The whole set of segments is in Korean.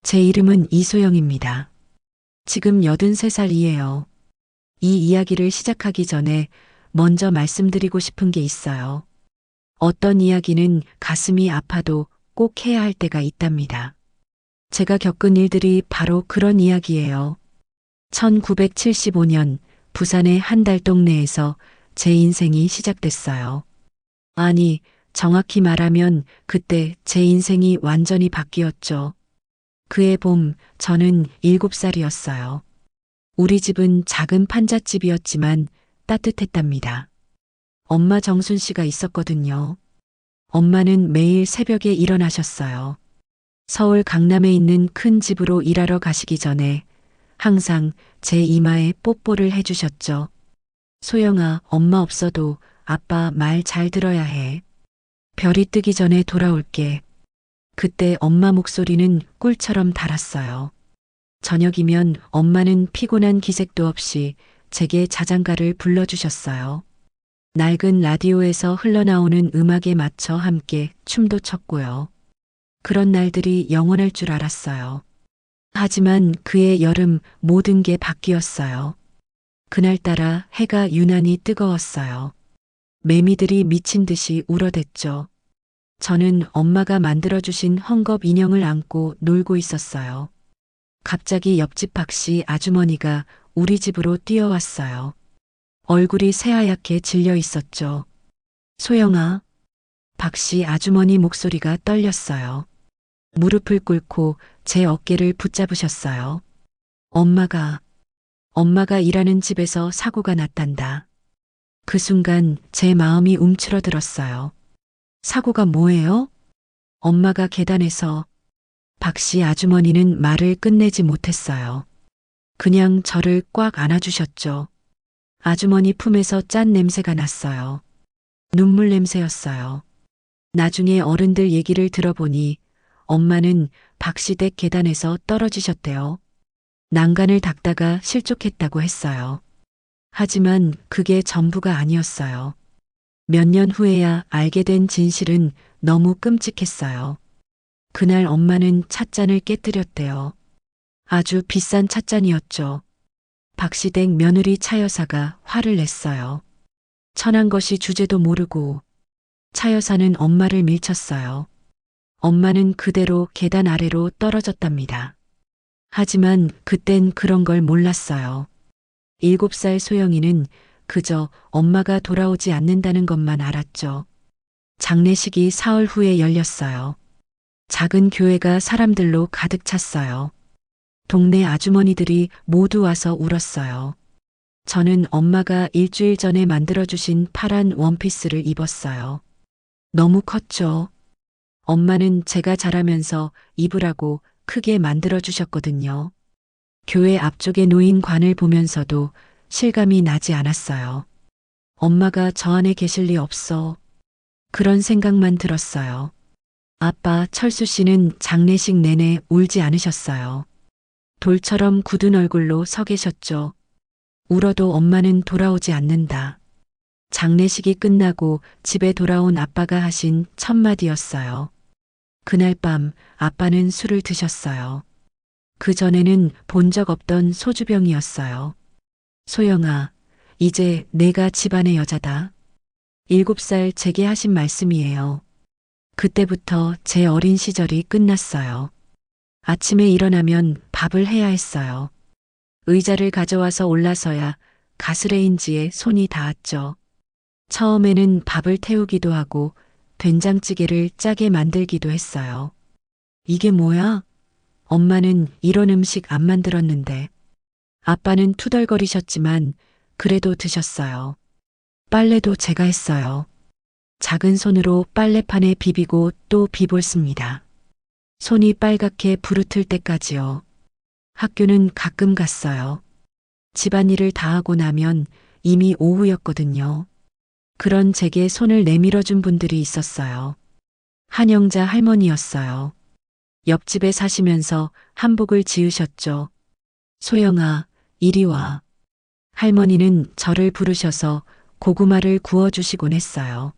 제 이름은 이소영입니다. 지금 83살이에요. 이 이야기를 시작하기 전에 먼저 말씀드리고 싶은 게 있어요. 어떤 이야기는 가슴이 아파도 꼭 해야 할 때가 있답니다. 제가 겪은 일들이 바로 그런 이야기예요. 1975년 부산의 한 달 동네에서 제 인생이 시작됐어요. 아니, 정확히 말하면 그때 제 인생이 완전히 바뀌었죠. 그해 봄, 저는 7살이었어요. 우리 집은 작은 판잣집이었지만 따뜻했답니다. 엄마 정순 씨가 있었거든요. 엄마는 매일 새벽에 일어나셨어요. 서울 강남에 있는 큰 집으로 일하러 가시기 전에 항상 제 이마에 뽀뽀를 해주셨죠. 소영아, 엄마 없어도 아빠 말 잘 들어야 해. 별이 뜨기 전에 돌아올게. 그때 엄마 목소리는 꿀처럼 달았어요. 저녁이면 엄마는 피곤한 기색도 없이 제게 자장가를 불러주셨어요. 낡은 라디오에서 흘러나오는 음악에 맞춰 함께 춤도 췄고요. 그런 날들이 영원할 줄 알았어요. 하지만 그해 여름 모든 게 바뀌었어요. 그날따라 해가 유난히 뜨거웠어요. 매미들이 미친 듯이 울어댔죠. 저는 엄마가 만들어주신 헝겊 인형을 안고 놀고 있었어요. 갑자기 옆집 박씨 아주머니가 우리 집으로 뛰어왔어요. 얼굴이 새하얗게 질려 있었죠. 소영아. 박씨 아주머니 목소리가 떨렸어요. 무릎을 꿇고 제 어깨를 붙잡으셨어요. 엄마가 일하는 집에서 사고가 났단다. 그 순간 제 마음이 움츠러들었어요. 사고가 뭐예요? 엄마가 계단에서. 박씨 아주머니는 말을 끝내지 못했어요. 그냥 저를 꽉 안아주셨죠. 아주머니 품에서 짠 냄새가 났어요. 눈물 냄새였어요. 나중에 어른들 얘기를 들어보니 엄마는 박씨댁 계단에서 떨어지셨대요. 난간을 닦다가 실족했다고 했어요. 하지만 그게 전부가 아니었어요. 몇 년 후에야 알게 된 진실은 너무 끔찍했어요. 그날 엄마는 찻잔을 깨뜨렸대요. 아주 비싼 찻잔이었죠. 박씨댁 며느리 차여사가 화를 냈어요. 천한 것이 주제도 모르고. 차여사는 엄마를 밀쳤어요. 엄마는 그대로 계단 아래로 떨어졌답니다. 하지만 그땐 그런 걸 몰랐어요. 7살 소영이는 그저 엄마가 돌아오지 않는다는 것만 알았죠. 장례식이 사흘 후에 열렸어요. 작은 교회가 사람들로 가득 찼어요. 동네 아주머니들이 모두 와서 울었어요. 저는 엄마가 일주일 전에 만들어주신 파란 원피스를 입었어요. 너무 컸죠. 엄마는 제가 자라면서 입으라고 크게 만들어주셨거든요. 교회 앞쪽에 놓인 관을 보면서도 실감이 나지 않았어요. 엄마가 저 안에 계실 리 없어. 그런 생각만 들었어요. 아빠 철수 씨는 장례식 내내 울지 않으셨어요. 돌처럼 굳은 얼굴로 서 계셨죠. 울어도 엄마는 돌아오지 않는다. 장례식이 끝나고 집에 돌아온 아빠가 하신 첫 마디였어요. 그날 밤 아빠는 술을 드셨어요. 그 전에는 본 적 없던 소주병이었어요. 소영아, 이제 내가 집안의 여자다. 7살 제게 하신 말씀이에요. 그때부터 제 어린 시절이 끝났어요. 아침에 일어나면 밥을 해야 했어요. 의자를 가져와서 올라서야 가스레인지에 손이 닿았죠. 처음에는 밥을 태우기도 하고 된장찌개를 짜게 만들기도 했어요. 이게 뭐야? 엄마는 이런 음식 안 만들었는데. 아빠는 투덜거리셨지만 그래도 드셨어요. 빨래도 제가 했어요. 작은 손으로 빨래판에 비비고 또 비vol습니다. 손이 빨갛게 부르틀 때까지요. 학교는 가끔 갔어요. 집안일을 다 하고 나면 이미 오후였거든요. 그런 제게 손을 내밀어준 분들이 있었어요. 한영자 할머니였어요. 옆집에 사시면서 한복을 지으셨죠. 소영아, 이리 와. 할머니는 저를 부르셔서 고구마를 구워주시곤 했어요.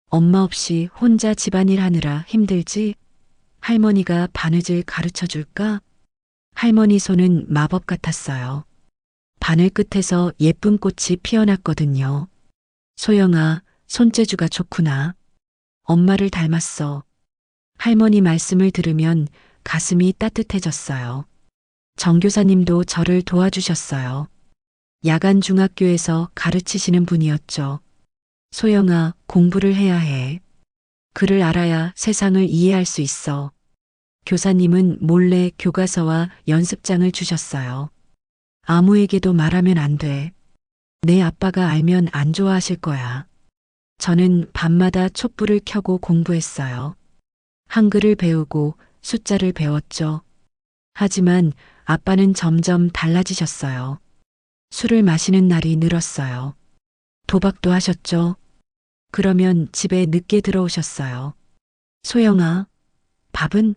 엄마 없이 혼자 집안일 하느라 힘들지? 할머니가 바느질 가르쳐 줄까? 할머니 손은 마법 같았어요. 바늘 끝에서 예쁜 꽃이 피어났거든요. 소영아, 손재주가 좋구나. 엄마를 닮았어. 할머니 말씀을 들으면 가슴이 따뜻해졌어요. 정교사님도 저를 도와주셨어요. 야간 중학교에서 가르치시는 분이었죠. 소영아, 공부를 해야 해. 글을 알아야 세상을 이해할 수 있어. 교사님은 몰래 교과서와 연습장을 주셨어요. 아무에게도 말하면 안 돼. 내 아빠가 알면 안 좋아하실 거야. 저는 밤마다 촛불을 켜고 공부했어요. 한글을 배우고 숫자를 배웠죠. 하지만 아빠는 점점 달라지셨어요. 술을 마시는 날이 늘었어요. 도박도 하셨죠. 그러면 집에 늦게 들어오셨어요. 소영아, 밥은?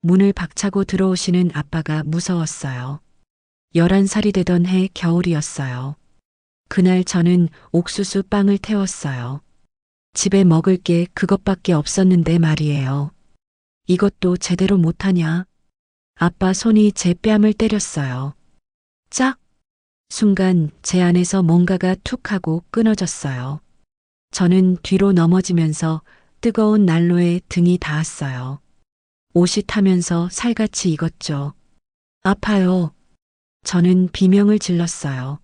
문을 박차고 들어오시는 아빠가 무서웠어요. 11살이 되던 해 겨울이었어요. 그날 저는 옥수수 빵을 태웠어요. 집에 먹을 게 그것밖에 없었는데 말이에요. 이것도 제대로 못하냐? 아빠 손이 제 뺨을 때렸어요. 짝! 순간 제 안에서 뭔가가 툭 하고 끊어졌어요. 저는 뒤로 넘어지면서 뜨거운 난로에 등이 닿았어요. 옷이 타면서 살같이 익었죠. 아파요. 저는 비명을 질렀어요.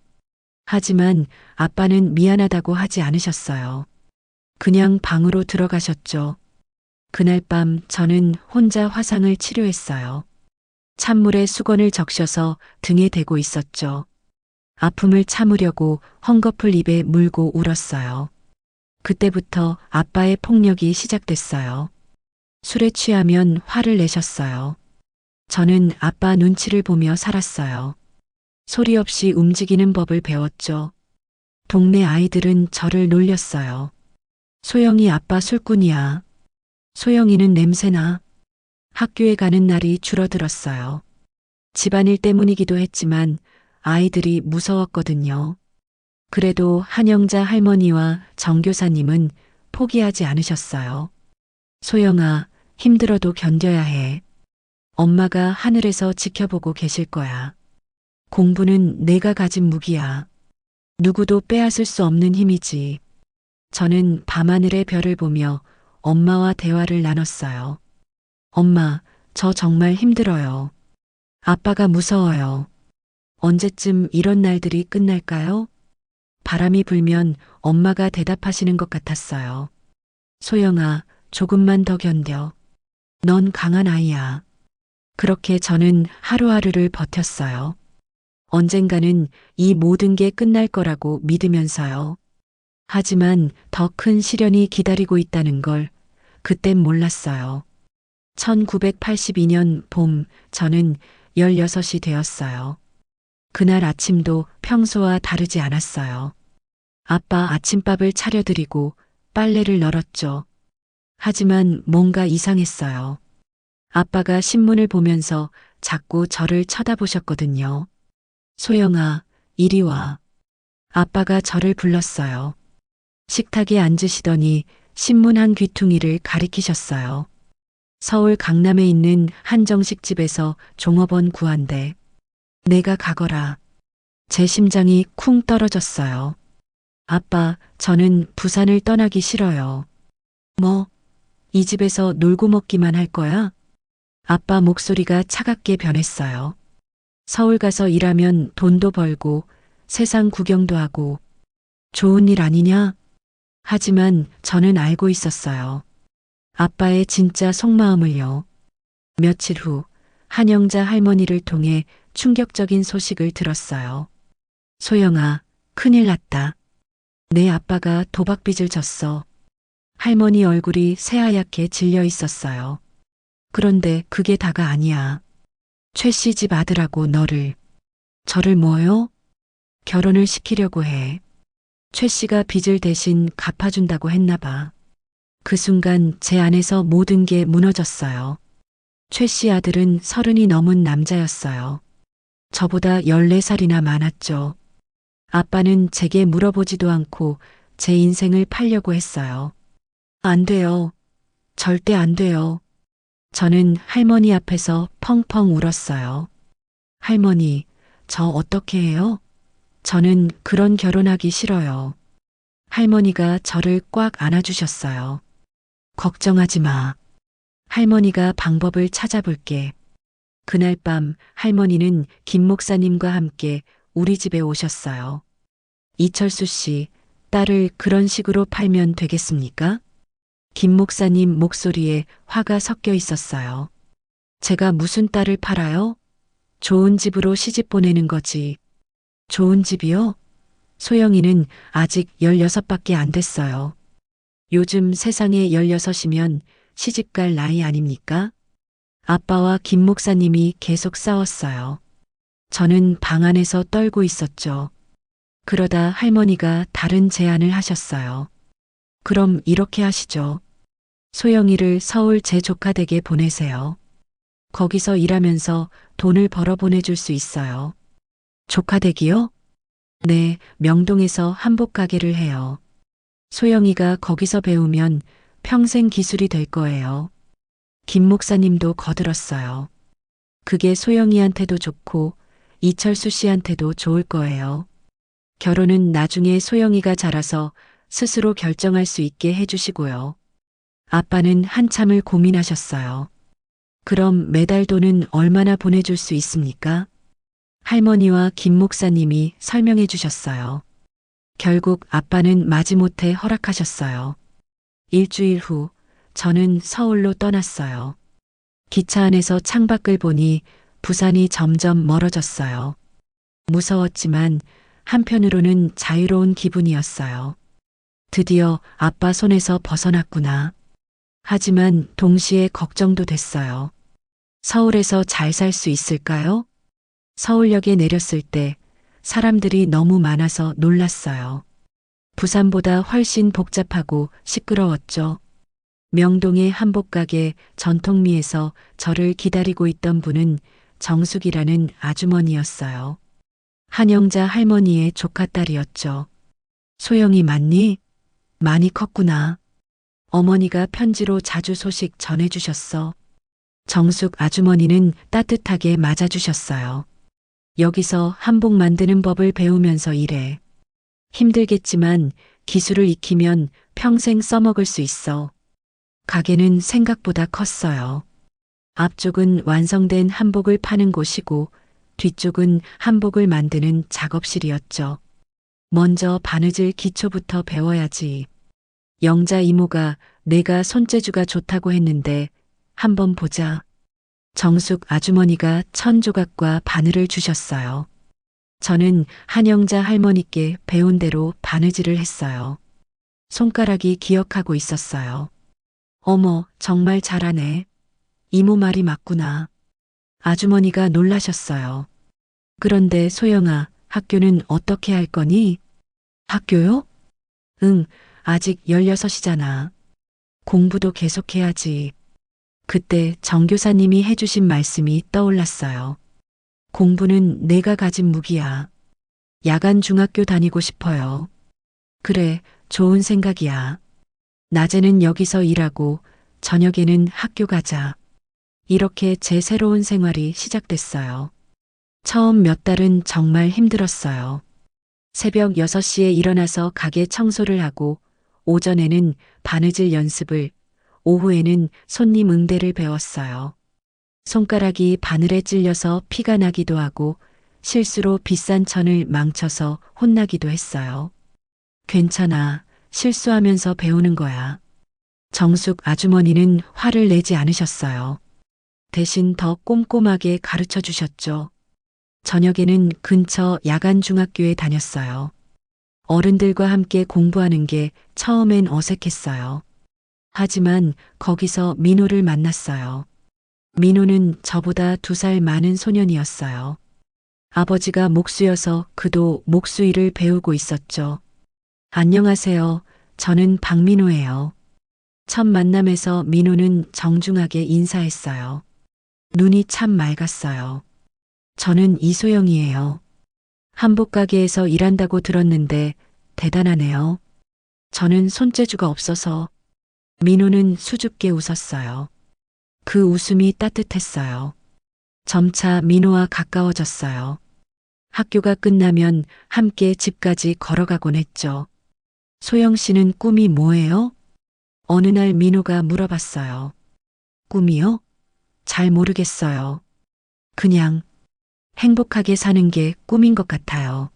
하지만 아빠는 미안하다고 하지 않으셨어요. 그냥 방으로 들어가셨죠. 그날 밤 저는 혼자 화상을 치료했어요. 찬물에 수건을 적셔서 등에 대고 있었죠. 아픔을 참으려고 헝겊을 입에 물고 울었어요. 그때부터 아빠의 폭력이 시작됐어요. 술에 취하면 화를 내셨어요. 저는 아빠 눈치를 보며 살았어요. 소리 없이 움직이는 법을 배웠죠. 동네 아이들은 저를 놀렸어요. 소영이 아빠 술꾼이야. 소영이는 냄새나. 학교에 가는 날이 줄어들었어요. 집안일 때문이기도 했지만 아이들이 무서웠거든요. 그래도 한영자 할머니와 정교사님은 포기하지 않으셨어요. 소영아, 힘들어도 견뎌야 해. 엄마가 하늘에서 지켜보고 계실 거야. 공부는 내가 가진 무기야. 누구도 빼앗을 수 없는 힘이지. 저는 밤하늘의 별을 보며 엄마와 대화를 나눴어요. 엄마, 저 정말 힘들어요. 아빠가 무서워요. 언제쯤 이런 날들이 끝날까요? 바람이 불면 엄마가 대답하시는 것 같았어요. 소영아, 조금만 더 견뎌. 넌 강한 아이야. 그렇게 저는 하루하루를 버텼어요. 언젠가는 이 모든 게 끝날 거라고 믿으면서요. 하지만 더 큰 시련이 기다리고 있다는 걸 그땐 몰랐어요. 1982년 봄, 저는 16이 되었어요. 그날 아침도 평소와 다르지 않았어요. 아빠 아침밥을 차려드리고 빨래를 널었죠. 하지만 뭔가 이상했어요. 아빠가 신문을 보면서 자꾸 저를 쳐다보셨거든요. 소영아, 이리 와. 아빠가 저를 불렀어요. 식탁에 앉으시더니 신문 한 귀퉁이를 가리키셨어요. 서울 강남에 있는 한정식 집에서 종업원 구한대. 내가 가거라. 제 심장이 쿵 떨어졌어요. 아빠, 저는 부산을 떠나기 싫어요. 뭐, 이 집에서 놀고 먹기만 할 거야? 아빠 목소리가 차갑게 변했어요. 서울 가서 일하면 돈도 벌고 세상 구경도 하고 좋은 일 아니냐? 하지만 저는 알고 있었어요. 아빠의 진짜 속마음을요. 며칠 후 한영자 할머니를 통해 충격적인 소식을 들었어요. 소영아, 큰일 났다. 내 아빠가 도박빚을 졌어. 할머니 얼굴이 새하얗게 질려 있었어요. 그런데 그게 다가 아니야. 최 씨 집 아들하고 너를, 저를 뭐요? 결혼을 시키려고 해. 최 씨가 빚을 대신 갚아준다고 했나 봐. 그 순간 제 안에서 모든 게 무너졌어요. 최 씨 아들은 30이 넘은 남자였어요. 저보다 14살이나 많았죠. 아빠는 제게 물어보지도 않고 제 인생을 팔려고 했어요. 안 돼요. 절대 안 돼요. 저는 할머니 앞에서 펑펑 울었어요. 할머니, 저 어떻게 해요? 저는 그런 결혼하기 싫어요. 할머니가 저를 꽉 안아주셨어요. 걱정하지 마. 할머니가 방법을 찾아볼게. 그날 밤 할머니는 김 목사님과 함께 우리 집에 오셨어요. 이철수 씨, 딸을 그런 식으로 팔면 되겠습니까? 김 목사님 목소리에 화가 섞여 있었어요. 제가 무슨 딸을 팔아요? 좋은 집으로 시집 보내는 거지. 좋은 집이요? 소영이는 아직 16밖에 안 됐어요. 요즘 세상에 16이면 시집갈 나이 아닙니까? 아빠와 김 목사님이 계속 싸웠어요. 저는 방 안에서 떨고 있었죠. 그러다 할머니가 다른 제안을 하셨어요. 그럼 이렇게 하시죠. 소영이를 서울 제 조카 댁에 보내세요. 거기서 일하면서 돈을 벌어 보내줄 수 있어요. 조카 댁이요? 네, 명동에서 한복 가게를 해요. 소영이가 거기서 배우면 평생 기술이 될 거예요. 김 목사님도 거들었어요. 그게 소영이한테도 좋고 이철수 씨한테도 좋을 거예요. 결혼은 나중에 소영이가 자라서 스스로 결정할 수 있게 해주시고요. 아빠는 한참을 고민하셨어요. 그럼 매달 돈은 얼마나 보내줄 수 있습니까? 할머니와 김 목사님이 설명해 주셨어요. 결국 아빠는 마지못해 허락하셨어요. 일주일 후 저는 서울로 떠났어요. 기차 안에서 창밖을 보니 부산이 점점 멀어졌어요. 무서웠지만 한편으로는 자유로운 기분이었어요. 드디어 아빠 손에서 벗어났구나. 하지만 동시에 걱정도 됐어요. 서울에서 잘 살 수 있을까요? 서울역에 내렸을 때 사람들이 너무 많아서 놀랐어요. 부산보다 훨씬 복잡하고 시끄러웠죠. 명동의 한복가게 전통미에서 저를 기다리고 있던 분은 정숙이라는 아주머니였어요. 한영자 할머니의 조카딸이었죠. 소영이 맞니? 많이 컸구나. 어머니가 편지로 자주 소식 전해주셨어. 정숙 아주머니는 따뜻하게 맞아주셨어요. 여기서 한복 만드는 법을 배우면서 일해. 힘들겠지만 기술을 익히면 평생 써먹을 수 있어. 가게는 생각보다 컸어요. 앞쪽은 완성된 한복을 파는 곳이고 뒤쪽은 한복을 만드는 작업실이었죠. 먼저 바느질 기초부터 배워야지. 영자 이모가 내가 손재주가 좋다고 했는데 한번 보자. 정숙 아주머니가 천조각과 바늘을 주셨어요. 저는 한영자 할머니께 배운 대로 바느질을 했어요. 손가락이 기억하고 있었어요. 어머, 정말 잘하네. 이모 말이 맞구나. 아주머니가 놀라셨어요. 그런데 소영아, 학교는 어떻게 할 거니? 학교요? 응, 아직 16이잖아. 공부도 계속해야지. 그때 정교사님이 해주신 말씀이 떠올랐어요. 공부는 내가 가진 무기야. 야간 중학교 다니고 싶어요. 그래, 좋은 생각이야. 낮에는 여기서 일하고 저녁에는 학교 가자. 이렇게 제 새로운 생활이 시작됐어요. 처음 몇 달은 정말 힘들었어요. 새벽 6시에 일어나서 가게 청소를 하고 오전에는 바느질 연습을, 오후에는 손님 응대를 배웠어요. 손가락이 바늘에 찔려서 피가 나기도 하고 실수로 비싼 천을 망쳐서 혼나기도 했어요. 괜찮아. 실수하면서 배우는 거야. 정숙 아주머니는 화를 내지 않으셨어요. 대신 더 꼼꼼하게 가르쳐 주셨죠. 저녁에는 근처 야간 중학교에 다녔어요. 어른들과 함께 공부하는 게 처음엔 어색했어요. 하지만 거기서 민호를 만났어요. 민호는 저보다 2살 많은 소년이었어요. 아버지가 목수여서 그도 목수일을 배우고 있었죠. 안녕하세요. 저는 박민호예요. 첫 만남에서 민호는 정중하게 인사했어요. 눈이 참 맑았어요. 저는 이소영이에요. 한복가게에서 일한다고 들었는데 대단하네요. 저는 손재주가 없어서. 민호는 수줍게 웃었어요. 그 웃음이 따뜻했어요. 점차 민호와 가까워졌어요. 학교가 끝나면 함께 집까지 걸어가곤 했죠. 소영 씨는 꿈이 뭐예요? 어느 날 민호가 물어봤어요. 꿈이요? 잘 모르겠어요. 그냥 행복하게 사는 게 꿈인 것 같아요.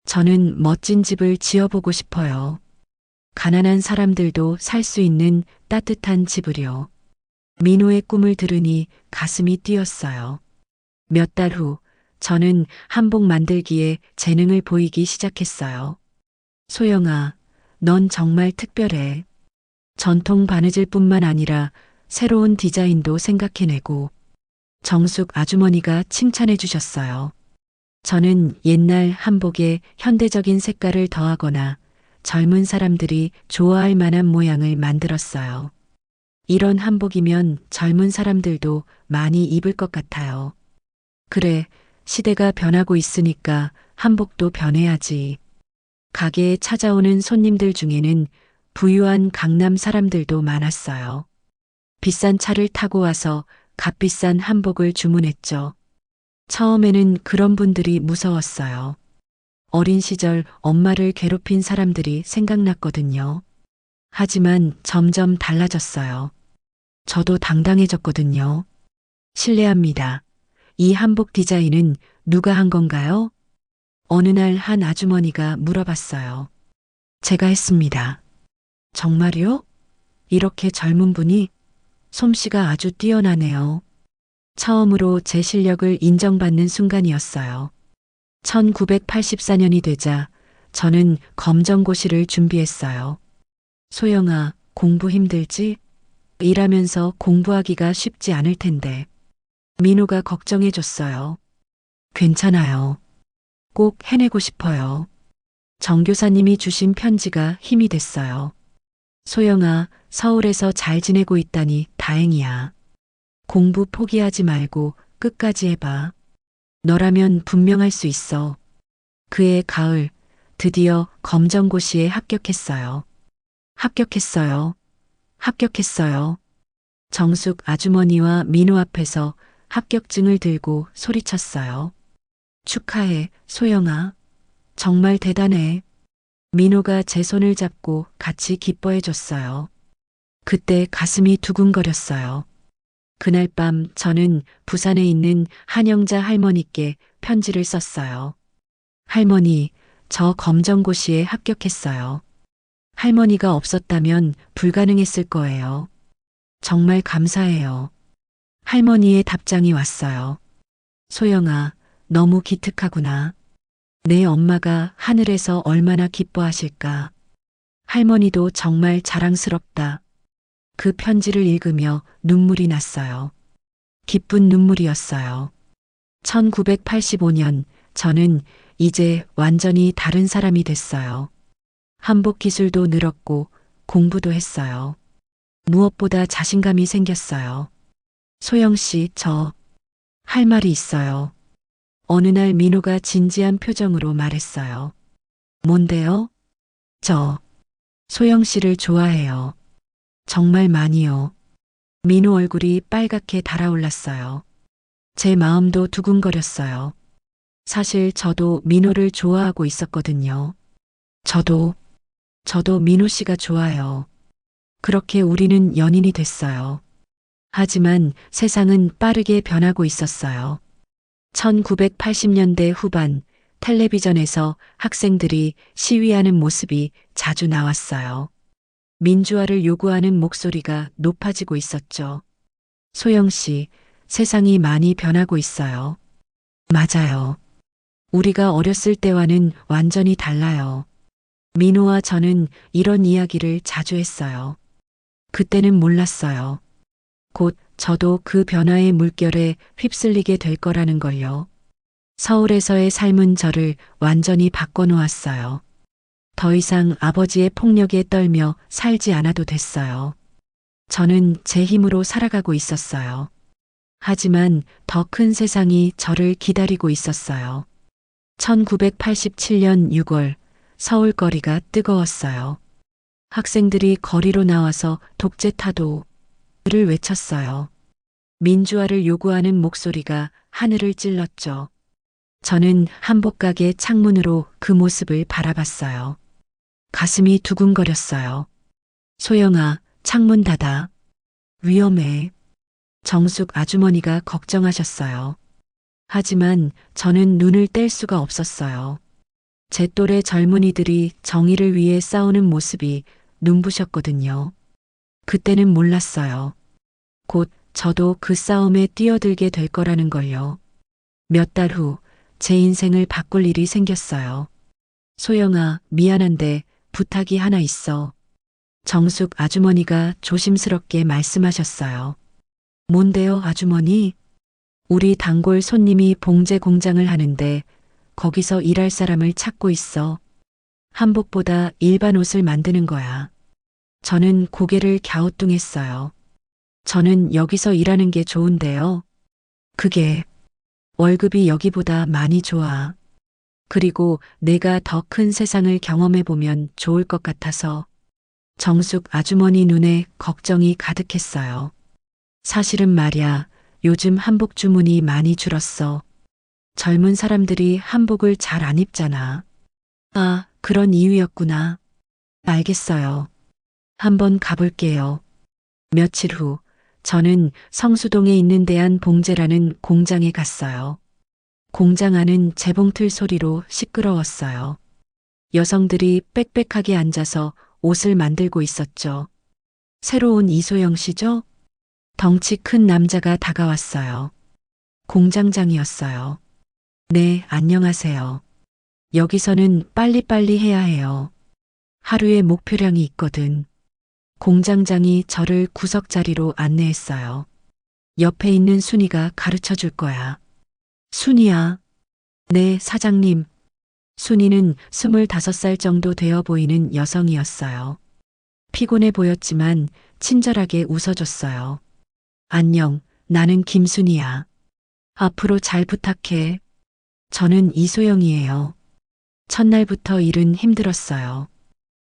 저는 멋진 집을 지어보고 싶어요. 가난한 사람들도 살 수 있는 따뜻한 집을요. 민호의 꿈을 들으니 가슴이 뛰었어요. 몇 달 후, 저는 한복 만들기에 재능을 보이기 시작했어요. 소영아, 넌 정말 특별해. 전통 바느질뿐만 아니라 새로운 디자인도 생각해내고 정숙 아주머니가 칭찬해 주셨어요. 저는 옛날 한복에 현대적인 색깔을 더하거나 젊은 사람들이 좋아할 만한 모양을 만들었어요. 이런 한복이면 젊은 사람들도 많이 입을 것 같아요. 그래, 시대가 변하고 있으니까 한복도 변해야지. 가게에 찾아오는 손님들 중에는 부유한 강남 사람들도 많았어요. 비싼 차를 타고 와서 값비싼 한복을 주문했죠. 처음에는 그런 분들이 무서웠어요. 어린 시절 엄마를 괴롭힌 사람들이 생각났거든요. 하지만 점점 달라졌어요. 저도 당당해졌거든요. 실례합니다. 이 한복 디자인은 누가 한 건가요? 어느 날 한 아주머니가 물어봤어요. 제가 했습니다. 정말요? 이렇게 젊은 분이? 솜씨가 아주 뛰어나네요. 처음으로 제 실력을 인정받는 순간이었어요. 1984년이 되자 저는 검정고시를 준비했어요. 소영아, 공부 힘들지? 일하면서 공부하기가 쉽지 않을 텐데. 민호가 걱정해줬어요. 괜찮아요. 꼭 해내고 싶어요. 정교사님이 주신 편지가 힘이 됐어요. 소영아, 서울에서 잘 지내고 있다니 다행이야. 공부 포기하지 말고 끝까지 해봐. 너라면 분명할 수 있어. 그해 가을, 드디어 검정고시에 합격했어요. 합격했어요. 합격했어요. 정숙 아주머니와 민호 앞에서 합격증을 들고 소리쳤어요. 축하해, 소영아. 정말 대단해. 민호가 제 손을 잡고 같이 기뻐해 줬어요. 그때 가슴이 두근거렸어요. 그날 밤 저는 부산에 있는 한영자 할머니께 편지를 썼어요. 할머니, 저 검정고시에 합격했어요. 할머니가 없었다면 불가능했을 거예요. 정말 감사해요. 할머니의 답장이 왔어요. 소영아, 너무 기특하구나. 내 엄마가 하늘에서 얼마나 기뻐하실까. 할머니도 정말 자랑스럽다. 그 편지를 읽으며 눈물이 났어요. 기쁜 눈물이었어요. 1985년 저는 이제 완전히 다른 사람이 됐어요. 한복 기술도 늘었고 공부도 했어요. 무엇보다 자신감이 생겼어요. 소영 씨, 저 할 말이 있어요. 어느 날 민호가 진지한 표정으로 말했어요. 뭔데요? 저 소영 씨를 좋아해요. 정말 많이요. 민호 얼굴이 빨갛게 달아올랐어요. 제 마음도 두근거렸어요. 사실 저도 민호를 좋아하고 있었거든요. 저도 민호 씨가 좋아요. 그렇게 우리는 연인이 됐어요. 하지만 세상은 빠르게 변하고 있었어요. 1980년대 후반 텔레비전에서 학생들이 시위하는 모습이 자주 나왔어요. 민주화를 요구하는 목소리가 높아지고 있었죠. 소영 씨, 세상이 많이 변하고 있어요. 맞아요. 우리가 어렸을 때와는 완전히 달라요. 민호와 저는 이런 이야기를 자주 했어요. 그때는 몰랐어요. 곧 저도 그 변화의 물결에 휩쓸리게 될 거라는 걸요. 서울에서의 삶은 저를 완전히 바꿔놓았어요. 더 이상 아버지의 폭력에 떨며 살지 않아도 됐어요. 저는 제 힘으로 살아가고 있었어요. 하지만 더 큰 세상이 저를 기다리고 있었어요. 1987년 6월 서울 거리가 뜨거웠어요. 학생들이 거리로 나와서 독재 타도를 외쳤어요. 민주화를 요구하는 목소리가 하늘을 찔렀죠. 저는 한복가게 창문으로 그 모습을 바라봤어요. 가슴이 두근거렸어요. 소영아, 창문 닫아. 위험해. 정숙 아주머니가 걱정하셨어요. 하지만 저는 눈을 뗄 수가 없었어요. 제 또래 젊은이들이 정의를 위해 싸우는 모습이 눈부셨거든요. 그때는 몰랐어요. 곧 저도 그 싸움에 뛰어들게 될 거라는 걸요. 몇 달 후 제 인생을 바꿀 일이 생겼어요. 소영아, 미안한데 부탁이 하나 있어. 정숙 아주머니가 조심스럽게 말씀하셨어요. 뭔데요, 아주머니? 우리 단골 손님이 봉제 공장을 하는데 거기서 일할 사람을 찾고 있어. 한복보다 일반 옷을 만드는 거야. 저는 고개를 갸우뚱했어요. 저는 여기서 일하는 게 좋은데요. 그게 월급이 여기보다 많이 좋아. 그리고 내가 더 큰 세상을 경험해 보면 좋을 것 같아서. 정숙 아주머니 눈에 걱정이 가득했어요. 사실은 말야, 요즘 한복 주문이 많이 줄었어. 젊은 사람들이 한복을 잘 안 입잖아. 아, 그런 이유였구나. 알겠어요. 한번 가볼게요. 며칠 후, 저는 성수동에 있는 대한봉제라는 공장에 갔어요. 공장 안은 재봉틀 소리로 시끄러웠어요. 여성들이 빽빽하게 앉아서 옷을 만들고 있었죠. 새로 온 이소영 씨죠? 덩치 큰 남자가 다가왔어요. 공장장이었어요. 네, 안녕하세요. 여기서는 빨리빨리 해야 해요. 하루에 목표량이 있거든. 공장장이 저를 구석 자리로 안내했어요. 옆에 있는 순이가 가르쳐 줄 거야. 순이야. 네, 사장님. 순이는 25살 정도 되어 보이는 여성이었어요. 피곤해 보였지만 친절하게 웃어줬어요. 안녕, 나는 김순이야. 앞으로 잘 부탁해. 저는 이소영이에요. 첫날부터 일은 힘들었어요.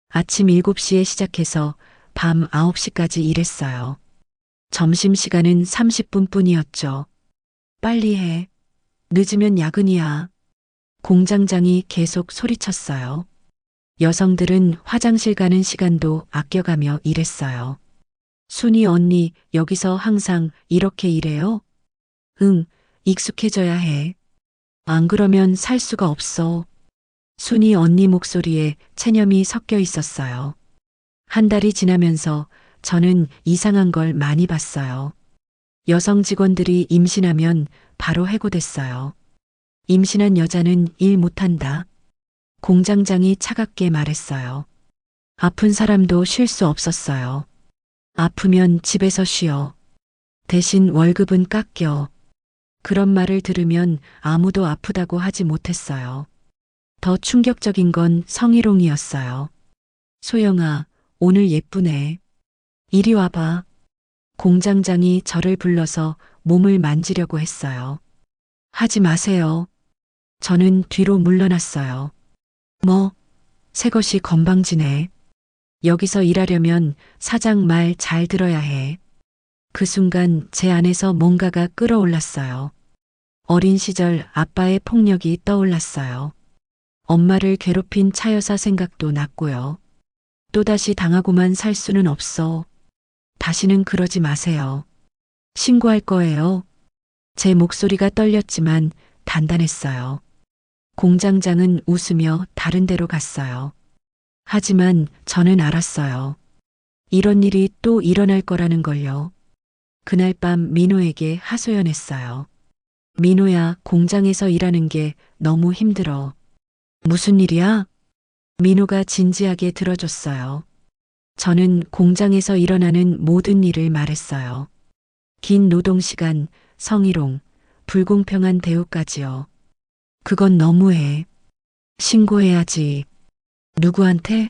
아침 7시에 시작해서 밤 9시까지 일했어요. 점심시간은 30분 뿐이었죠. 빨리 해. 늦으면 야근이야. 공장장이 계속 소리쳤어요. 여성들은 화장실 가는 시간도 아껴가며 일했어요. 순이 언니, 여기서 항상 이렇게 일해요? 응, 익숙해져야 해. 안 그러면 살 수가 없어. 순이 언니 목소리에 체념이 섞여 있었어요. 한 달이 지나면서 저는 이상한 걸 많이 봤어요. 여성 직원들이 임신하면 바로 해고됐어요. 임신한 여자는 일 못한다. 공장장이 차갑게 말했어요. 아픈 사람도 쉴 수 없었어요. 아프면 집에서 쉬어. 대신 월급은 깎여. 그런 말을 들으면 아무도 아프다고 하지 못했어요. 더 충격적인 건 성희롱이었어요. 소영아, 오늘 예쁘네. 이리 와봐. 공장장이 저를 불러서 몸을 만지려고 했어요. 하지 마세요. 저는 뒤로 물러났어요. 뭐, 새것이 건방지네. 여기서 일하려면 사장 말 잘 들어야 해. 그 순간 제 안에서 뭔가가 끌어올랐어요. 어린 시절 아빠의 폭력이 떠올랐어요. 엄마를 괴롭힌 차여사 생각도 났고요. 또다시 당하고만 살 수는 없어. 다시는 그러지 마세요. 신고할 거예요. 제 목소리가 떨렸지만 단단했어요. 공장장은 웃으며 다른 데로 갔어요. 하지만 저는 알았어요. 이런 일이 또 일어날 거라는 걸요. 그날 밤 민호에게 하소연했어요. 민호야, 공장에서 일하는 게 너무 힘들어. 무슨 일이야? 민호가 진지하게 들어줬어요. 저는 공장에서 일어나는 모든 일을 말했어요. 긴 노동시간, 성희롱, 불공평한 대우까지요. 그건 너무해. 신고해야지. 누구한테?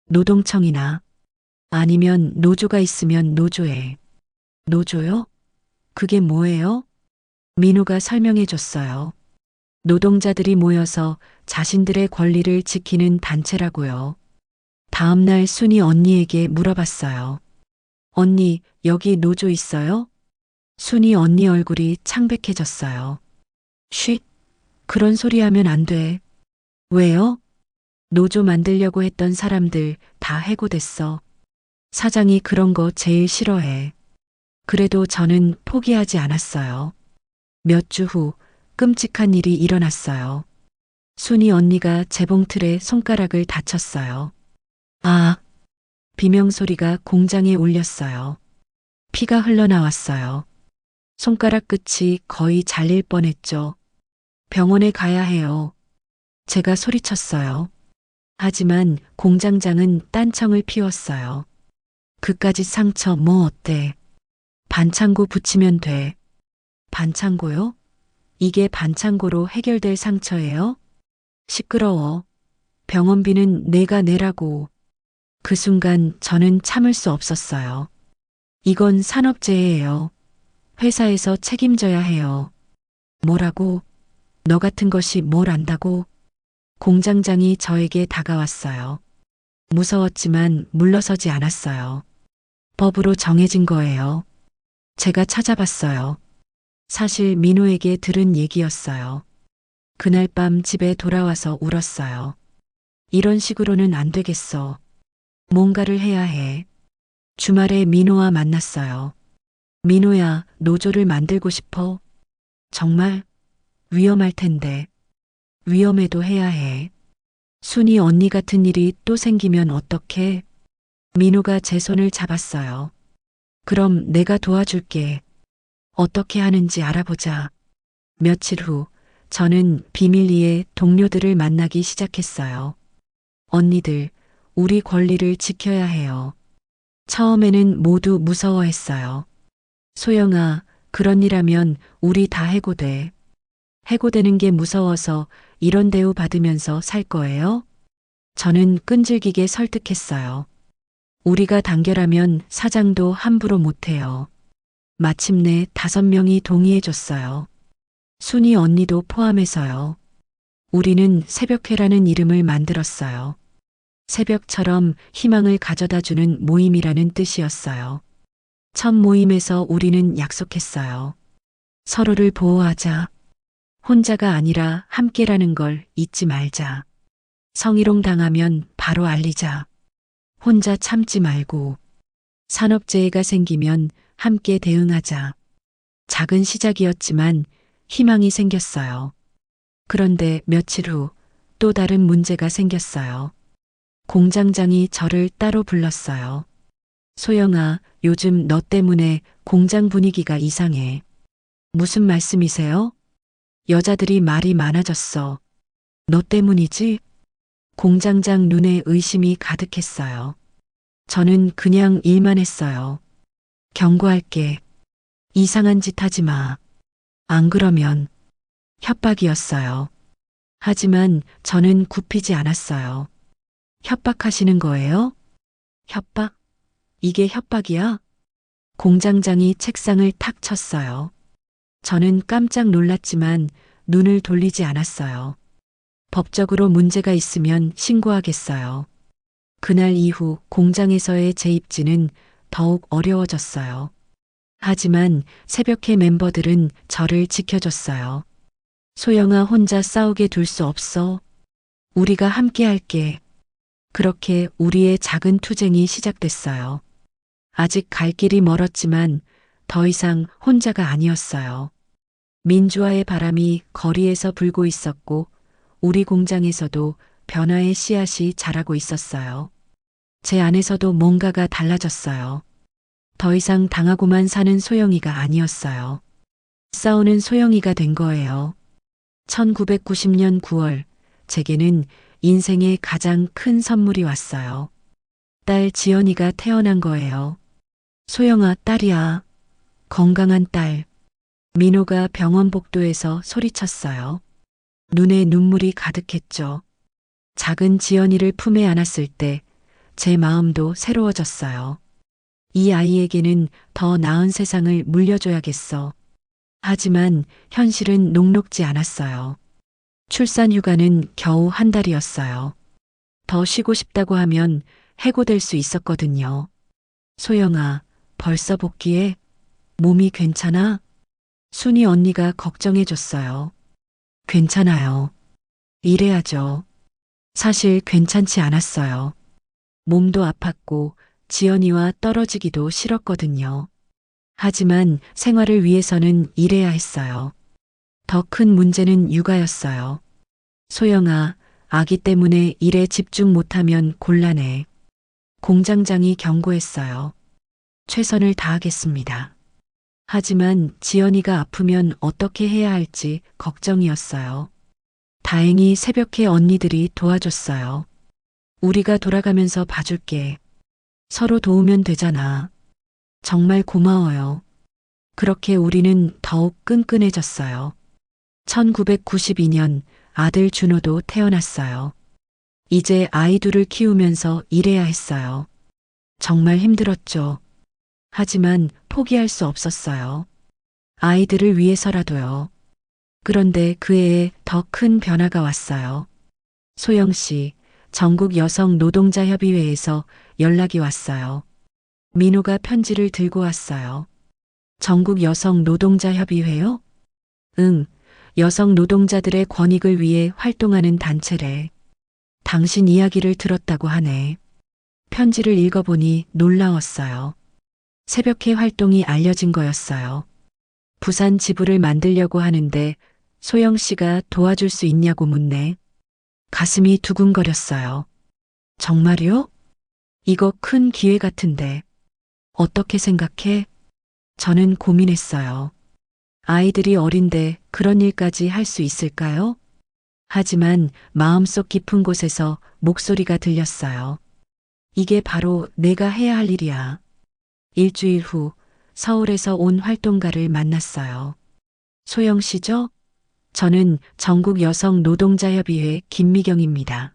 노동청이나. 아니면 노조가 있으면 노조에. 노조요? 그게 뭐예요? 민호가 설명해 줬어요. 노동자들이 모여서 자신들의 권리를 지키는 단체라고요. 다음날 순이 언니에게 물어봤어요. 언니, 여기 노조 있어요? 순이 언니 얼굴이 창백해졌어요. 쉿, 그런 소리 하면 안 돼. 왜요? 노조 만들려고 했던 사람들 다 해고됐어. 사장이 그런 거 제일 싫어해. 그래도 저는 포기하지 않았어요. 몇 주 후 끔찍한 일이 일어났어요. 순이 언니가 재봉틀에 손가락을 다쳤어요. 아, 비명소리가 공장에 울렸어요. 피가 흘러나왔어요. 손가락 끝이 거의 잘릴 뻔했죠. 병원에 가야 해요. 제가 소리쳤어요. 하지만 공장장은 딴청을 피웠어요. 그까짓 상처 뭐 어때? 반창고 붙이면 돼. 반창고요? 이게 반창고로 해결될 상처예요? 시끄러워. 병원비는 내가 내라고. 그 순간 저는 참을 수 없었어요. 이건 산업재해예요. 회사에서 책임져야 해요. 뭐라고? 너 같은 것이 뭘 안다고? 공장장이 저에게 다가왔어요. 무서웠지만 물러서지 않았어요. 법으로 정해진 거예요. 제가 찾아봤어요. 사실 민호에게 들은 얘기였어요. 그날 밤 집에 돌아와서 울었어요. 이런 식으로는 안 되겠어. 뭔가를 해야 해. 주말에 민호와 만났어요. 민호야, 노조를 만들고 싶어? 정말? 위험할 텐데. 위험해도 해야 해. 순이 언니 같은 일이 또 생기면 어떡해? 민호가 제 손을 잡았어요. 그럼 내가 도와줄게. 어떻게 하는지 알아보자. 며칠 후 저는 비밀리에 동료들을 만나기 시작했어요. 언니들, 우리 권리를 지켜야 해요. 처음에는 모두 무서워했어요. 소영아, 그런 일 하면 우리 다 해고돼. 해고되는 게 무서워서 이런 대우 받으면서 살 거예요? 저는 끈질기게 설득했어요. 우리가 단결하면 사장도 함부로 못해요. 마침내 5명이 동의해줬어요. 순이 언니도 포함해서요. 우리는 새벽회라는 이름을 만들었어요. 새벽처럼 희망을 가져다주는 모임이라는 뜻이었어요. 첫 모임에서 우리는 약속했어요. 서로를 보호하자. 혼자가 아니라 함께라는 걸 잊지 말자. 성희롱 당하면 바로 알리자. 혼자 참지 말고. 산업재해가 생기면 함께 대응하자. 작은 시작이었지만 희망이 생겼어요. 그런데 며칠 후 또 다른 문제가 생겼어요. 공장장이 저를 따로 불렀어요. 소영아, 요즘 너 때문에 공장 분위기가 이상해. 무슨 말씀이세요? 여자들이 말이 많아졌어. 너 때문이지? 공장장 눈에 의심이 가득했어요. 저는 그냥 일만 했어요. 경고할게. 이상한 짓 하지 마. 안 그러면 협박이었어요. 하지만 저는 굽히지 않았어요. 협박하시는 거예요? 협박? 이게 협박이야? 공장장이 책상을 탁 쳤어요. 저는 깜짝 놀랐지만 눈을 돌리지 않았어요. 법적으로 문제가 있으면 신고하겠어요. 그날 이후 공장에서의 제 입지는 더욱 어려워졌어요. 하지만 새벽회 멤버들은 저를 지켜줬어요. 소영아 혼자 싸우게 둘 수 없어. 우리가 함께 할게. 그렇게 우리의 작은 투쟁이 시작됐어요. 아직 갈 길이 멀었지만 더 이상 혼자가 아니었어요. 민주화의 바람이 거리에서 불고 있었고 우리 공장에서도 변화의 씨앗이 자라고 있었어요. 제 안에서도 뭔가가 달라졌어요. 더 이상 당하고만 사는 소영이가 아니었어요. 싸우는 소영이가 된 거예요. 1990년 9월, 제게는 인생의 가장 큰 선물이 왔어요. 딸 지연이가 태어난 거예요. 소영아, 딸이야. 건강한 딸. 민호가 병원 복도에서 소리쳤어요. 눈에 눈물이 가득했죠. 작은 지연이를 품에 안았을 때 제 마음도 새로워졌어요. 이 아이에게는 더 나은 세상을 물려줘야겠어. 하지만 현실은 녹록지 않았어요. 출산 휴가는 겨우 한 달이었어요. 더 쉬고 싶다고 하면 해고될 수 있었거든요. 소영아, 벌써 복귀해? 몸이 괜찮아? 순이 언니가 걱정해줬어요. 괜찮아요. 이래야죠. 사실 괜찮지 않았어요. 몸도 아팠고 지연이와 떨어지기도 싫었거든요. 하지만 생활을 위해서는 일해야 했어요. 더 큰 문제는 육아였어요. 소영아, 아기 때문에 일에 집중 못하면 곤란해. 공장장이 경고했어요. 최선을 다하겠습니다. 하지만 지연이가 아프면 어떻게 해야 할지 걱정이었어요. 다행히 새벽에 언니들이 도와줬어요. 우리가 돌아가면서 봐줄게. 서로 도우면 되잖아. 정말 고마워요. 그렇게 우리는 더욱 끈끈해졌어요. 1992년 아들 준호도 태어났어요. 이제 아이 둘을 키우면서 일해야 했어요. 정말 힘들었죠. 하지만 포기할 수 없었어요. 아이들을 위해서라도요. 그런데 그 해에 더 큰 변화가 왔어요. 소영 씨, 전국 여성 노동자 협의회에서 연락이 왔어요. 민호가 편지를 들고 왔어요. 전국 여성 노동자 협의회요? 응, 여성 노동자들의 권익을 위해 활동하는 단체래. 당신 이야기를 들었다고 하네. 편지를 읽어보니 놀라웠어요. 새벽회 활동이 알려진 거였어요. 부산 지부를 만들려고 하는데 소영 씨가 도와줄 수 있냐고 묻네. 가슴이 두근거렸어요. 정말요? 이거 큰 기회 같은데. 어떻게 생각해? 저는 고민했어요. 아이들이 어린데 그런 일까지 할 수 있을까요? 하지만 마음속 깊은 곳에서 목소리가 들렸어요. 이게 바로 내가 해야 할 일이야. 일주일 후 서울에서 온 활동가를 만났어요. 소영 씨죠? 저는 전국 여성 노동자협의회 김미경입니다.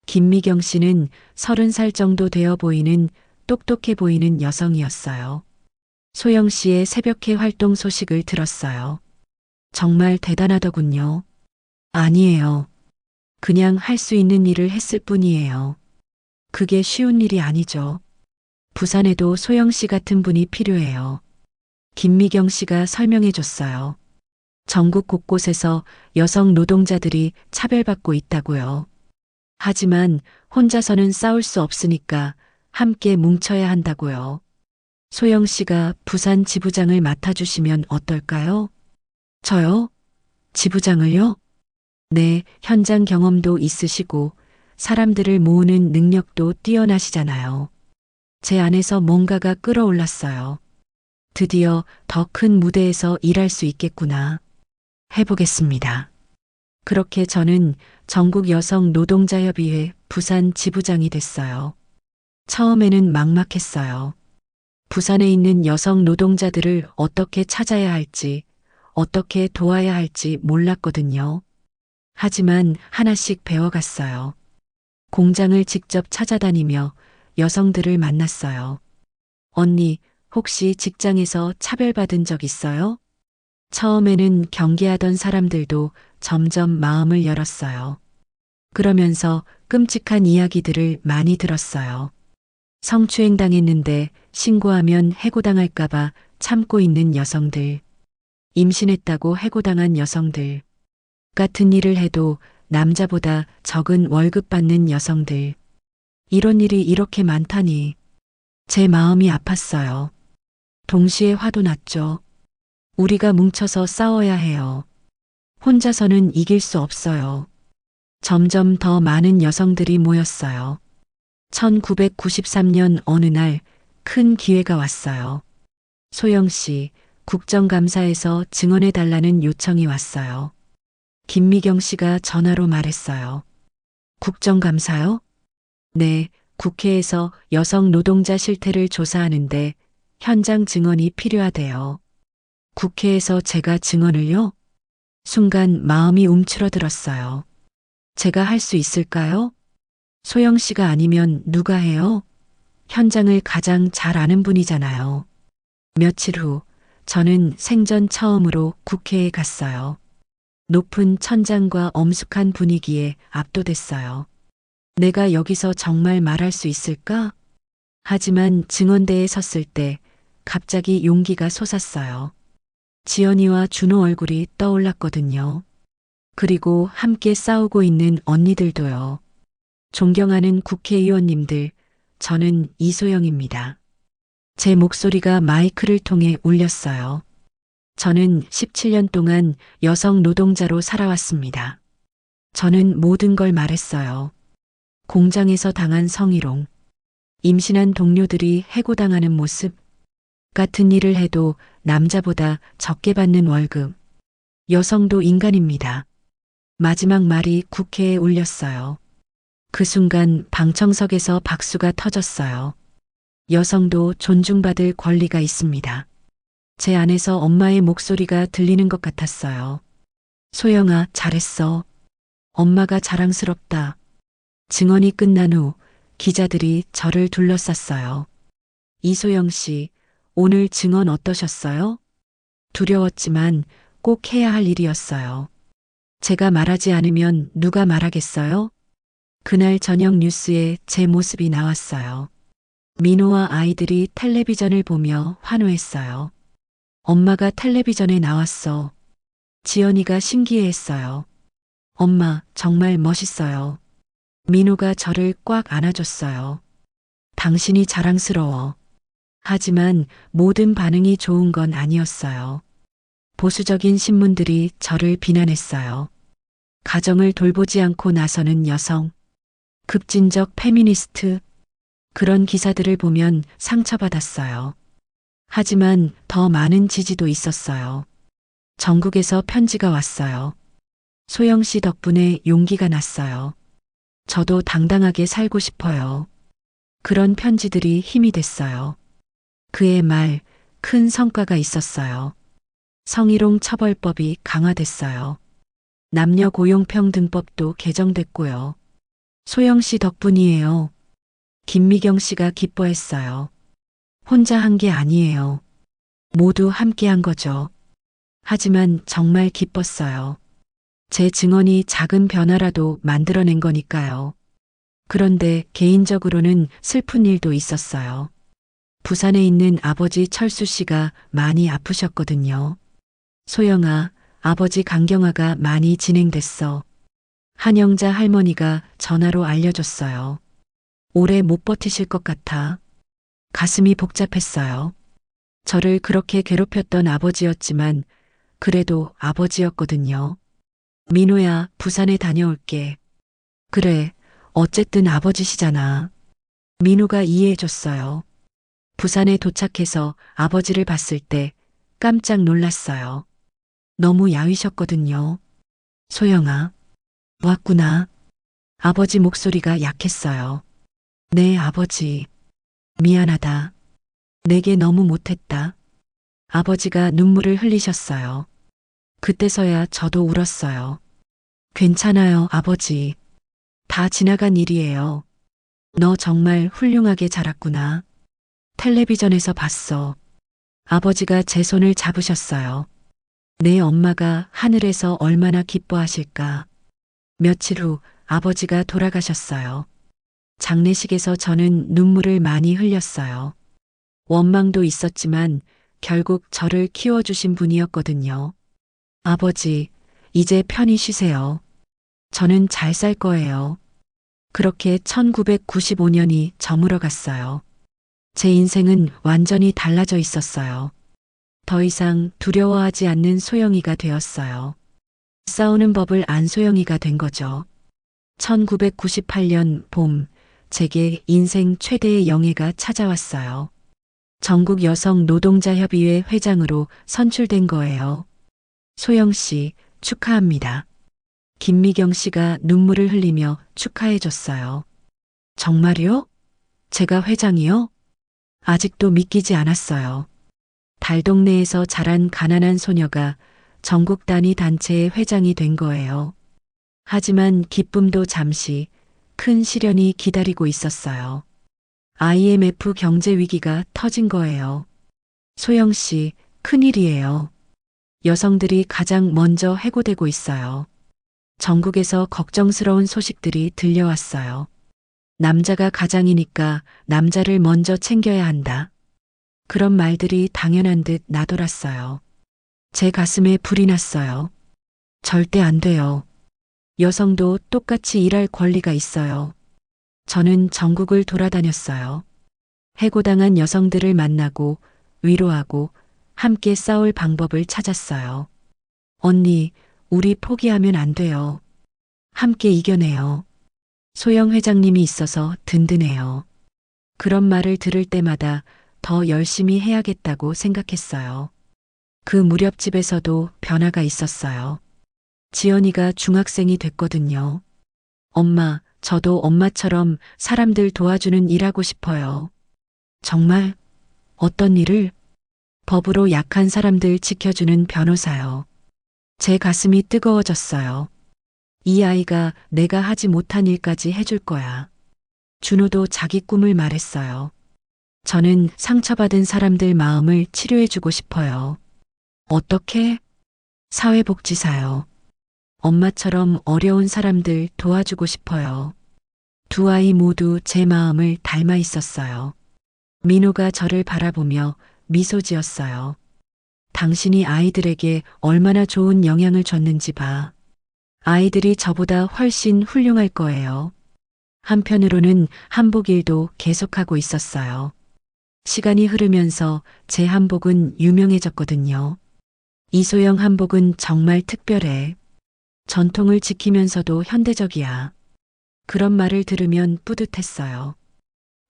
김미경 씨는 30살 정도 되어 보이는 똑똑해 보이는 여성이었어요. 소영 씨의 새벽회 활동 소식을 들었어요. 정말 대단하더군요. 아니에요. 그냥 할 수 있는 일을 했을 뿐이에요. 그게 쉬운 일이 아니죠. 부산에도 소영 씨 같은 분이 필요해요. 김미경 씨가 설명해 줬어요. 전국 곳곳에서 여성 노동자들이 차별받고 있다고요. 하지만 혼자서는 싸울 수 없으니까 함께 뭉쳐야 한다고요. 소영 씨가 부산 지부장을 맡아주시면 어떨까요? 저요? 지부장을요? 네, 현장 경험도 있으시고 사람들을 모으는 능력도 뛰어나시잖아요. 제 안에서 뭔가가 끌어올랐어요. 드디어 더 큰 무대에서 일할 수 있겠구나. 해보겠습니다. 그렇게 저는 전국 여성 노동자협의회 부산 지부장이 됐어요. 처음에는 막막했어요. 부산에 있는 여성 노동자들을 어떻게 찾아야 할지, 어떻게 도와야 할지 몰랐거든요. 하지만 하나씩 배워갔어요. 공장을 직접 찾아다니며 여성들을 만났어요. 언니, 혹시 직장에서 차별받은 적 있어요? 처음에는 경계하던 사람들도 점점 마음을 열었어요. 그러면서 끔찍한 이야기들을 많이 들었어요. 성추행 당했는데 신고하면 해고당할까봐 참고 있는 여성들. 임신했다고 해고당한 여성들. 같은 일을 해도 남자보다 적은 월급 받는 여성들. 이런 일이 이렇게 많다니. 제 마음이 아팠어요. 동시에 화도 났죠. 우리가 뭉쳐서 싸워야 해요. 혼자서는 이길 수 없어요. 점점 더 많은 여성들이 모였어요. 1993년 어느 날 큰 기회가 왔어요. 소영 씨, 국정감사에서 증언해달라는 요청이 왔어요. 김미경 씨가 전화로 말했어요. 국정감사요? 네, 국회에서 여성 노동자 실태를 조사하는데 현장 증언이 필요하대요. 국회에서 제가 증언을요? 순간 마음이 움츠러들었어요. 제가 할 수 있을까요? 소영 씨가 아니면 누가 해요? 현장을 가장 잘 아는 분이잖아요. 며칠 후 저는 생전 처음으로 국회에 갔어요. 높은 천장과 엄숙한 분위기에 압도됐어요. 내가 여기서 정말 말할 수 있을까? 하지만 증언대에 섰을 때 갑자기 용기가 솟았어요. 지연이와 준호 얼굴이 떠올랐거든요. 그리고 함께 싸우고 있는 언니들도요. 존경하는 국회의원님들, 저는 이소영입니다. 제 목소리가 마이크를 통해 울렸어요. 저는 17년 동안 여성 노동자로 살아왔습니다. 저는 모든 걸 말했어요. 공장에서 당한 성희롱, 임신한 동료들이 해고당하는 모습, 같은 일을 해도 남자보다 적게 받는 월급. 여성도 인간입니다. 마지막 말이 국회에 울렸어요. 그 순간 방청석에서 박수가 터졌어요. 여성도 존중받을 권리가 있습니다. 제 안에서 엄마의 목소리가 들리는 것 같았어요. 소영아, 잘했어. 엄마가 자랑스럽다. 증언이 끝난 후 기자들이 저를 둘러쌌어요. 이소영 씨, 오늘 증언 어떠셨어요? 두려웠지만 꼭 해야 할 일이었어요. 제가 말하지 않으면 누가 말하겠어요? 그날 저녁 뉴스에 제 모습이 나왔어요. 민호와 아이들이 텔레비전을 보며 환호했어요. 엄마가 텔레비전에 나왔어. 지연이가 신기해했어요. 엄마, 정말 멋있어요. 민호가 저를 꽉 안아줬어요. 당신이 자랑스러워. 하지만 모든 반응이 좋은 건 아니었어요. 보수적인 신문들이 저를 비난했어요. 가정을 돌보지 않고 나서는 여성, 급진적 페미니스트, 그런 기사들을 보면 상처받았어요. 하지만 더 많은 지지도 있었어요. 전국에서 편지가 왔어요. 소영 씨 덕분에 용기가 났어요. 저도 당당하게 살고 싶어요. 그런 편지들이 힘이 됐어요. 그의 말, 큰 성과가 있었어요. 성희롱 처벌법이 강화됐어요. 남녀 고용평등법도 개정됐고요. 소영 씨 덕분이에요. 김미경 씨가 기뻐했어요. 혼자 한 게 아니에요. 모두 함께 한 거죠. 하지만 정말 기뻤어요. 제 증언이 작은 변화라도 만들어낸 거니까요. 그런데 개인적으로는 슬픈 일도 있었어요. 부산에 있는 아버지 철수 씨가 많이 아프셨거든요. 소영아, 아버지 강경화가 많이 진행됐어. 한영자 할머니가 전화로 알려줬어요. 오래 못 버티실 것 같아. 가슴이 복잡했어요. 저를 그렇게 괴롭혔던 아버지였지만 그래도 아버지였거든요. 민호야, 부산에 다녀올게. 그래, 어쨌든 아버지시잖아. 민호가 이해해줬어요. 부산에 도착해서 아버지를 봤을 때 깜짝 놀랐어요. 너무 야위셨거든요. 소영아, 왔구나. 아버지 목소리가 약했어요. 네, 아버지. 미안하다. 내게 너무 못했다. 아버지가 눈물을 흘리셨어요. 그때서야 저도 울었어요. 괜찮아요, 아버지. 다 지나간 일이에요. 너 정말 훌륭하게 자랐구나. 텔레비전에서 봤어. 아버지가 제 손을 잡으셨어요. 내 엄마가 하늘에서 얼마나 기뻐하실까. 며칠 후 아버지가 돌아가셨어요. 장례식에서 저는 눈물을 많이 흘렸어요. 원망도 있었지만 결국 저를 키워주신 분이었거든요. 아버지, 이제 편히 쉬세요. 저는 잘 살 거예요. 그렇게 1995년이 저물어 갔어요. 제 인생은 완전히 달라져 있었어요. 더 이상 두려워하지 않는 소영이가 되었어요. 싸우는 법을 안 소영이가 된 거죠. 1998년 봄, 제게 인생 최대의 영예가 찾아왔어요. 전국 여성 노동자협의회 회장으로 선출된 거예요. 소영 씨, 축하합니다. 김미경 씨가 눈물을 흘리며 축하해 줬어요. 정말요? 제가 회장이요? 아직도 믿기지 않았어요. 달동네에서 자란 가난한 소녀가 전국 단위 단체의 회장이 된 거예요. 하지만 기쁨도 잠시, 큰 시련이 기다리고 있었어요. IMF 경제 위기가 터진 거예요. 소영 씨, 큰일이에요. 여성들이 가장 먼저 해고되고 있어요. 전국에서 걱정스러운 소식들이 들려왔어요. 남자가 가장이니까 남자를 먼저 챙겨야 한다. 그런 말들이 당연한 듯 나돌았어요. 제 가슴에 불이 났어요. 절대 안 돼요. 여성도 똑같이 일할 권리가 있어요. 저는 전국을 돌아다녔어요. 해고당한 여성들을 만나고 위로하고 함께 싸울 방법을 찾았어요. 언니, 우리 포기하면 안 돼요. 함께 이겨내요. 소영 회장님이 있어서 든든해요. 그런 말을 들을 때마다 더 열심히 해야겠다고 생각했어요. 그 무렵 집에서도 변화가 있었어요. 지연이가 중학생이 됐거든요. 엄마, 저도 엄마처럼 사람들 도와주는 일 하고 싶어요. 정말? 어떤 일을? 법으로 약한 사람들 지켜주는 변호사요. 제 가슴이 뜨거워졌어요. 이 아이가 내가 하지 못한 일까지 해줄 거야. 준호도 자기 꿈을 말했어요. 저는 상처받은 사람들 마음을 치료해주고 싶어요. 어떻게? 사회복지사요. 엄마처럼 어려운 사람들 도와주고 싶어요. 두 아이 모두 제 마음을 닮아 있었어요. 민호가 저를 바라보며 미소 지었어요. 당신이 아이들에게 얼마나 좋은 영향을 줬는지 봐. 아이들이 저보다 훨씬 훌륭할 거예요. 한편으로는 한복 일도 계속하고 있었어요. 시간이 흐르면서 제 한복은 유명해졌거든요. 이소영 한복은 정말 특별해. 전통을 지키면서도 현대적이야. 그런 말을 들으면 뿌듯했어요.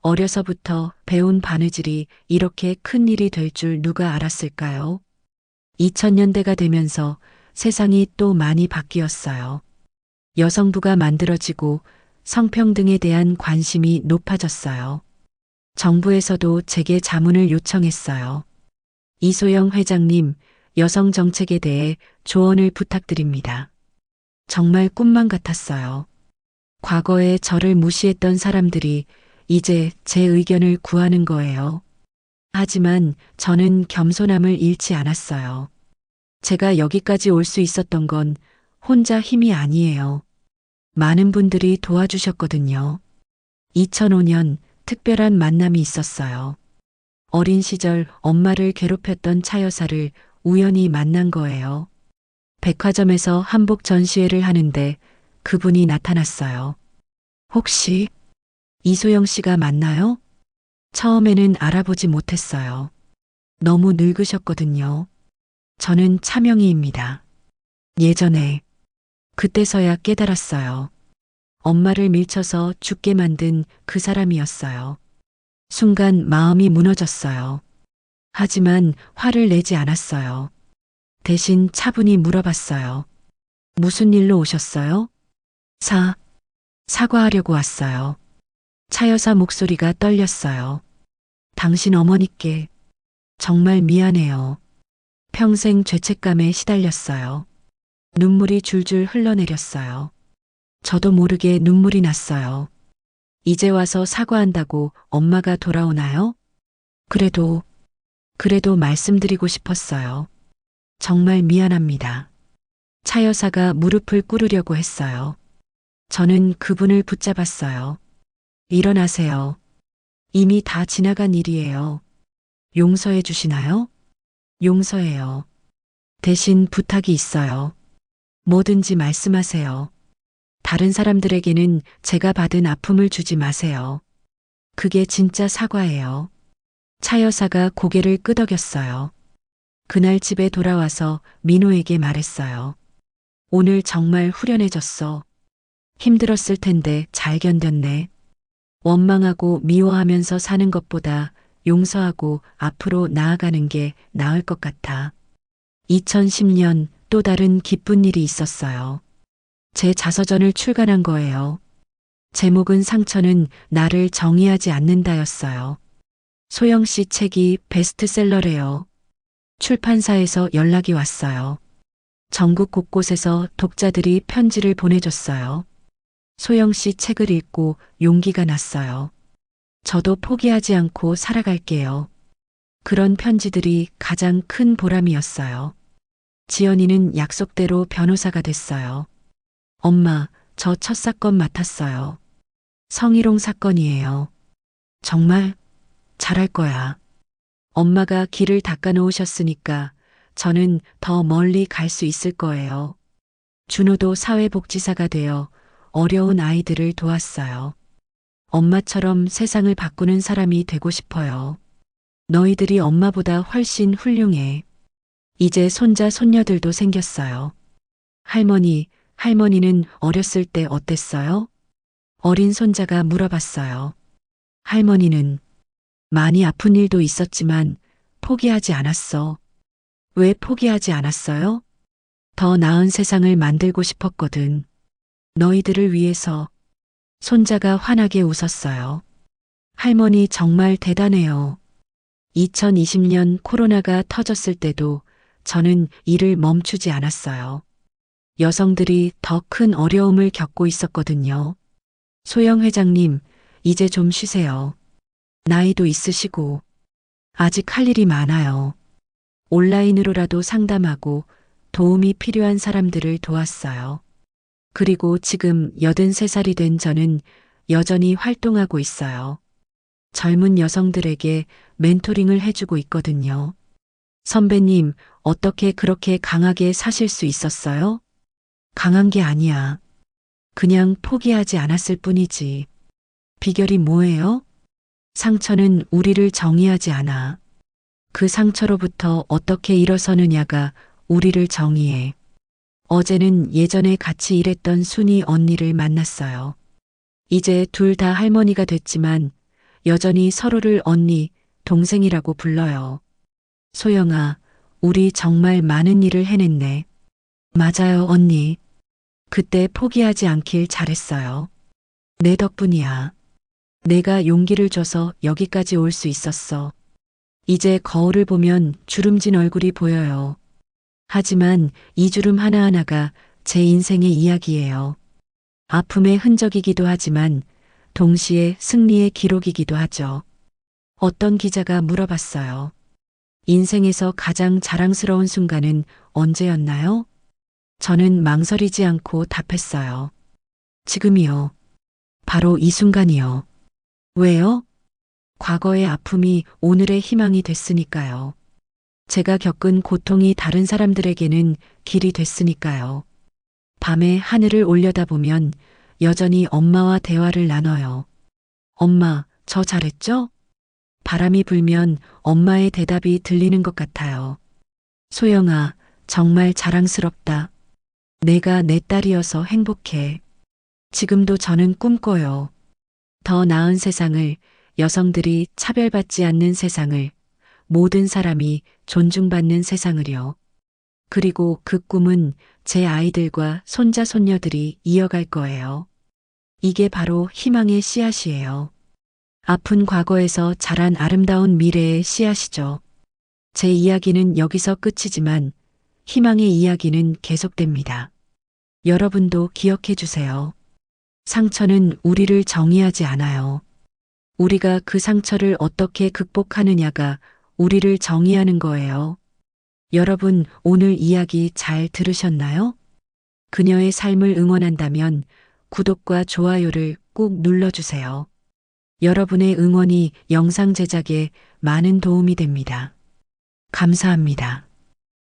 어려서부터 배운 바느질이 이렇게 큰 일이 될 줄 누가 알았을까요? 2000년대가 되면서 세상이 또 많이 바뀌었어요. 여성부가 만들어지고 성평등에 대한 관심이 높아졌어요. 정부에서도 제게 자문을 요청했어요. 이소영 회장님, 여성 정책에 대해 조언을 부탁드립니다. 정말 꿈만 같았어요. 과거에 저를 무시했던 사람들이 이제 제 의견을 구하는 거예요. 하지만 저는 겸손함을 잃지 않았어요. 제가 여기까지 올 수 있었던 건 혼자 힘이 아니에요. 많은 분들이 도와주셨거든요. 2005년 특별한 만남이 있었어요. 어린 시절 엄마를 괴롭혔던 차 여사를 우연히 만난 거예요. 백화점에서 한복 전시회를 하는데 그분이 나타났어요. 혹시 이소영 씨가 맞나요? 처음에는 알아보지 못했어요. 너무 늙으셨거든요. 저는 차명희입니다. 예전에 그때서야 깨달았어요. 엄마를 밀쳐서 죽게 만든 그 사람이었어요. 순간 마음이 무너졌어요. 하지만 화를 내지 않았어요. 대신 차분히 물어봤어요. 무슨 일로 오셨어요? 사과하려고 왔어요. 차 여사 목소리가 떨렸어요. 당신 어머니께 정말 미안해요. 평생 죄책감에 시달렸어요. 눈물이 줄줄 흘러내렸어요. 저도 모르게 눈물이 났어요. 이제 와서 사과한다고 엄마가 돌아오나요? 그래도 말씀드리고 싶었어요. 정말 미안합니다. 차 여사가 무릎을 꿇으려고 했어요. 저는 그분을 붙잡았어요. 일어나세요. 이미 다 지나간 일이에요. 용서해 주시나요? 용서해요. 대신 부탁이 있어요. 뭐든지 말씀하세요. 다른 사람들에게는 제가 받은 아픔을 주지 마세요. 그게 진짜 사과예요. 차 여사가 고개를 끄덕였어요. 그날 집에 돌아와서 민호에게 말했어요. 오늘 정말 후련해졌어. 힘들었을 텐데 잘 견뎠네. 원망하고 미워하면서 사는 것보다 용서하고 앞으로 나아가는 게 나을 것 같아. 2010년 또 다른 기쁜 일이 있었어요. 제 자서전을 출간한 거예요. 제목은 상처는 나를 정의하지 않는다였어요. 소영 씨 책이 베스트셀러래요. 출판사에서 연락이 왔어요. 전국 곳곳에서 독자들이 편지를 보내줬어요. 소영 씨 책을 읽고 용기가 났어요. 저도 포기하지 않고 살아갈게요. 그런 편지들이 가장 큰 보람이었어요. 지연이는 약속대로 변호사가 됐어요. 엄마, 저 첫 사건 맡았어요. 성희롱 사건이에요. 정말 잘할 거야. 엄마가 길을 닦아 놓으셨으니까 저는 더 멀리 갈 수 있을 거예요. 준호도 사회복지사가 되어 어려운 아이들을 도왔어요. 엄마처럼 세상을 바꾸는 사람이 되고 싶어요. 너희들이 엄마보다 훨씬 훌륭해. 이제 손자, 손녀들도 생겼어요. 할머니는 어렸을 때 어땠어요? 어린 손자가 물어봤어요. 할머니는 많이 아픈 일도 있었지만 포기하지 않았어. 왜 포기하지 않았어요? 더 나은 세상을 만들고 싶었거든. 너희들을 위해서. 손자가 환하게 웃었어요. 할머니 정말 대단해요. 2020년 코로나가 터졌을 때도 저는 일을 멈추지 않았어요. 여성들이 더 큰 어려움을 겪고 있었거든요. 소영 회장님, 이제 좀 쉬세요. 나이도 있으시고, 아직 할 일이 많아요. 온라인으로라도 상담하고 도움이 필요한 사람들을 도왔어요. 그리고 지금 83살이 된 저는 여전히 활동하고 있어요. 젊은 여성들에게 멘토링을 해주고 있거든요. 선배님, 어떻게 그렇게 강하게 사실 수 있었어요? 강한 게 아니야. 그냥 포기하지 않았을 뿐이지. 비결이 뭐예요? 상처는 우리를 정의하지 않아. 그 상처로부터 어떻게 일어서느냐가 우리를 정의해. 어제는 예전에 같이 일했던 순이 언니를 만났어요. 이제 둘 다 할머니가 됐지만 여전히 서로를 언니, 동생이라고 불러요. 소영아, 우리 정말 많은 일을 해냈네. 맞아요, 언니. 그때 포기하지 않길 잘했어요. 내 덕분이야. 내가 용기를 줘서 여기까지 올 수 있었어. 이제 거울을 보면 주름진 얼굴이 보여요. 하지만 이 주름 하나하나가 제 인생의 이야기예요. 아픔의 흔적이기도 하지만 동시에 승리의 기록이기도 하죠. 어떤 기자가 물어봤어요. 인생에서 가장 자랑스러운 순간은 언제였나요? 저는 망설이지 않고 답했어요. 지금이요. 바로 이 순간이요. 왜요? 과거의 아픔이 오늘의 희망이 됐으니까요. 제가 겪은 고통이 다른 사람들에게는 길이 됐으니까요. 밤에 하늘을 올려다보면 여전히 엄마와 대화를 나눠요. 엄마, 저 잘했죠? 바람이 불면 엄마의 대답이 들리는 것 같아요. 소영아, 정말 자랑스럽다. 내가 내 딸이어서 행복해. 지금도 저는 꿈꿔요. 더 나은 세상을, 여성들이 차별받지 않는 세상을, 모든 사람이 존중받는 세상을요. 그리고 그 꿈은 제 아이들과 손자, 손녀들이 이어갈 거예요. 이게 바로 희망의 씨앗이에요. 아픈 과거에서 자란 아름다운 미래의 씨앗이죠. 제 이야기는 여기서 끝이지만 희망의 이야기는 계속됩니다. 여러분도 기억해 주세요. 상처는 우리를 정의하지 않아요. 우리가 그 상처를 어떻게 극복하느냐가 우리를 정의하는 거예요. 여러분, 오늘 이야기 잘 들으셨나요? 그녀의 삶을 응원한다면 구독과 좋아요를 꼭 눌러주세요. 여러분의 응원이 영상 제작에 많은 도움이 됩니다. 감사합니다.